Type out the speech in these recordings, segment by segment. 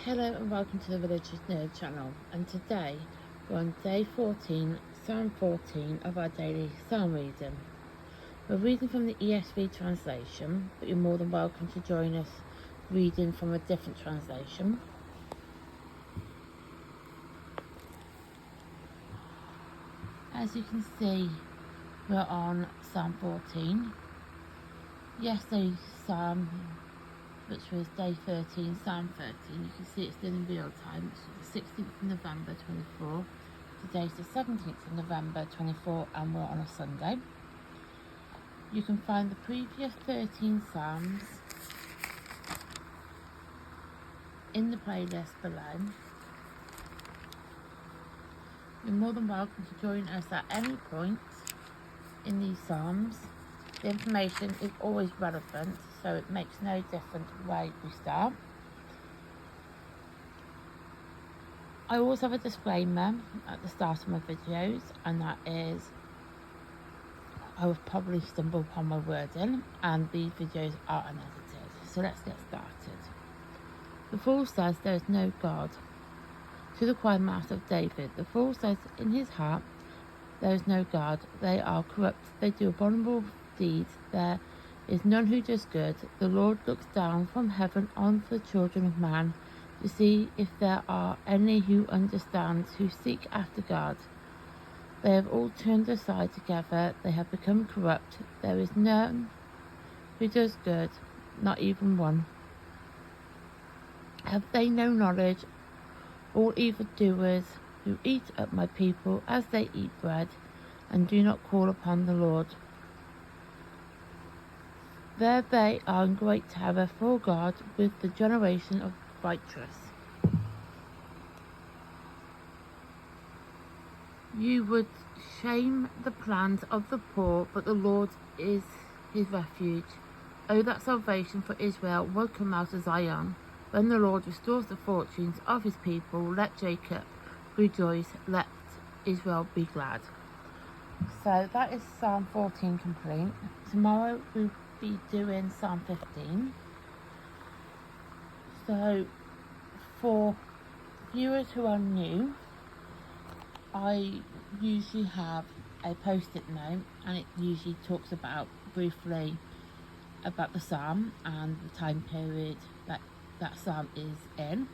Hello and welcome to the Religious Nerd channel, and today we're on day 14, Psalm 14 of our daily psalm reading. We're reading from the ESV translation, but you're more than welcome to join us reading from a different translation. As you can see, we're on Psalm 14. Yesterday's psalm, which was day 13, Psalm 13, you can see it's still in real time. It's the 16th of November 24. Today's the 17th of November 24, and we're on a Sunday. You can find the previous 13 psalms in the playlist below. You're more than welcome to join us at any point in these psalms. The information is always relevant, so it makes no difference where we start. I always have a disclaimer at the start of my videos, and that is I will probably stumble upon my wording, and these videos are unedited. So let's get started. The fool says there is no God. To the choir master of David, the fool says in his heart, there is no God. They are corrupt. They do abominable deeds. There is none who does good. The Lord looks down from heaven on the children of man to see if there are any who understand, who seek after God. They have all turned aside together. They have become corrupt. There is none who does good, not even one. Have they no knowledge? All evildoers who eat up my people as they eat bread, and do not call upon the Lord. There they are in great terror for God with the generation of righteous. You would shame the plans of the poor, but the Lord is his refuge. Oh, that salvation for Israel will come out of Zion. When the Lord restores the fortunes of his people, let Jacob rejoice, let Israel be glad. So that is Psalm 14 complete. Tomorrow we'll be doing Psalm 15. So for viewers who are new, I usually have a post-it note, and it usually talks about briefly about the psalm and the time period that psalm is in,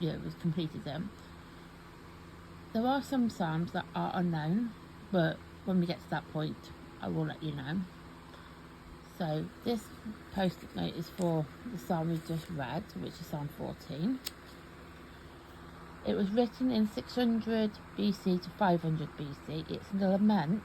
it was completed in. There are some psalms that are unknown, but when we get to that point I will let you know. So this post-it note is for the psalm we just read, which is Psalm 14. It was written in 600 BC to 500 BC. It's a lament,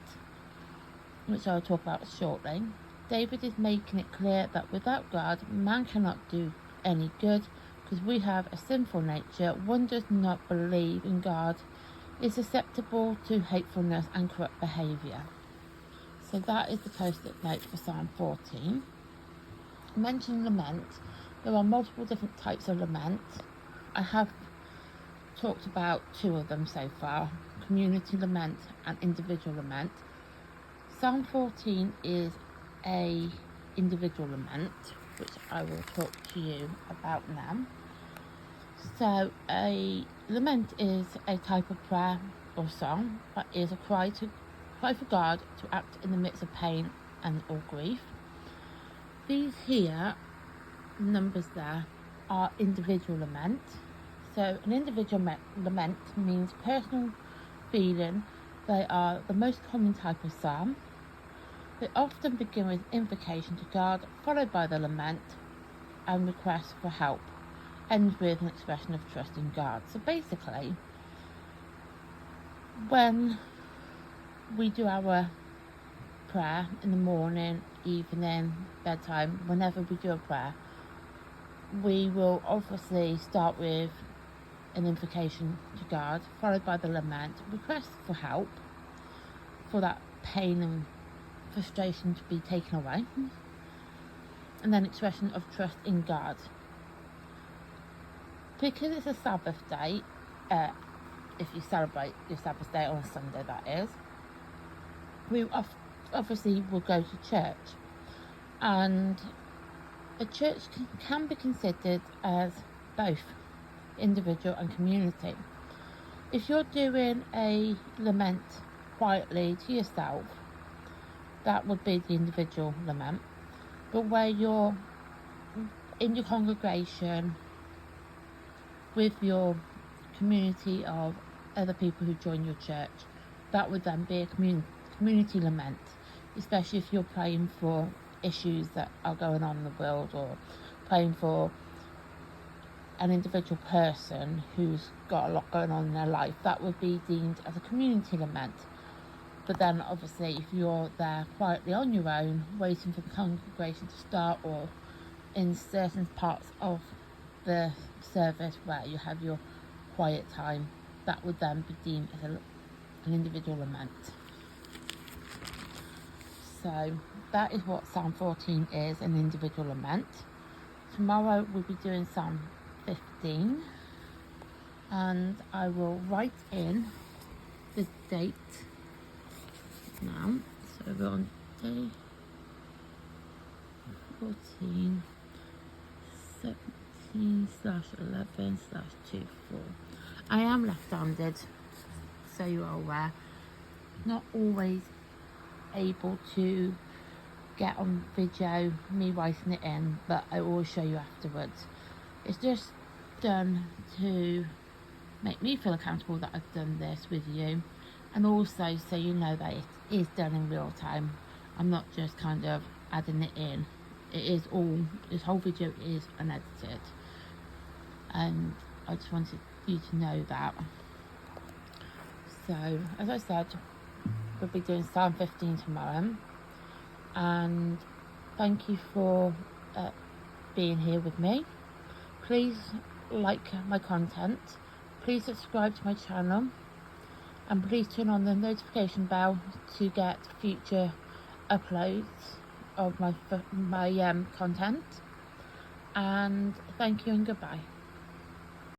which I'll talk about shortly. David is making it clear that without God, man cannot do any good, because we have a sinful nature. One does not believe in God, is susceptible to hatefulness and corrupt behaviour. So that is the post-it note for Psalm 14. Mentioning lament, there are multiple different types of lament. I have talked about two of them so far, community lament and individual lament. Psalm 14 is a individual lament, which I will talk to you about now. So a lament is a type of prayer or song that is a cry for God to act in the midst of pain and or grief. These here numbers there are individual lament. So an individual lament means personal feeling. They are the most common type of psalm. They often begin with invocation to God, followed by the lament and request for help, ends with an expression of trust in God. So basically, when we do our prayer in the morning, evening, bedtime, whenever we do a prayer, we will obviously start with an invocation to God, followed by the lament, request for help, for that pain and frustration to be taken away, and then expression of trust in God. Because it's a Sabbath day, if you celebrate your Sabbath day on a Sunday, that is, we obviously will go to church, and a church can be considered as both. individual and community. If you're doing a lament quietly to yourself, that would be the individual lament. But where you're in your congregation with your community of other people who join your church, that would then be a community lament, especially if you're praying for issues that are going on in the world, or praying for an individual person who's got a lot going on in their life. That would be deemed as a community lament. But then obviously if you're there quietly on your own, waiting for the congregation to start, or in certain parts of the service where you have your quiet time, that would then be deemed as an individual lament. So that is what Psalm 14 is, an individual lament. Tomorrow we'll be doing Psalm 15, and I will write in the date now. So we're on day 14, 17/11/24. I am left-handed, so you are aware. Not always able to get on video me writing it in, but I will show you afterwards. It's just done to make me feel accountable that I've done this with you, and also so you know that it is done in real time. I'm not just kind of adding it in. It is all, this whole video is unedited, and I just wanted you to know that. So as I said, we'll be doing Psalm 15 tomorrow, and thank you for being here with me. Please like my content, please subscribe to my channel, and please turn on the notification bell to get future uploads of my content. And thank you and goodbye.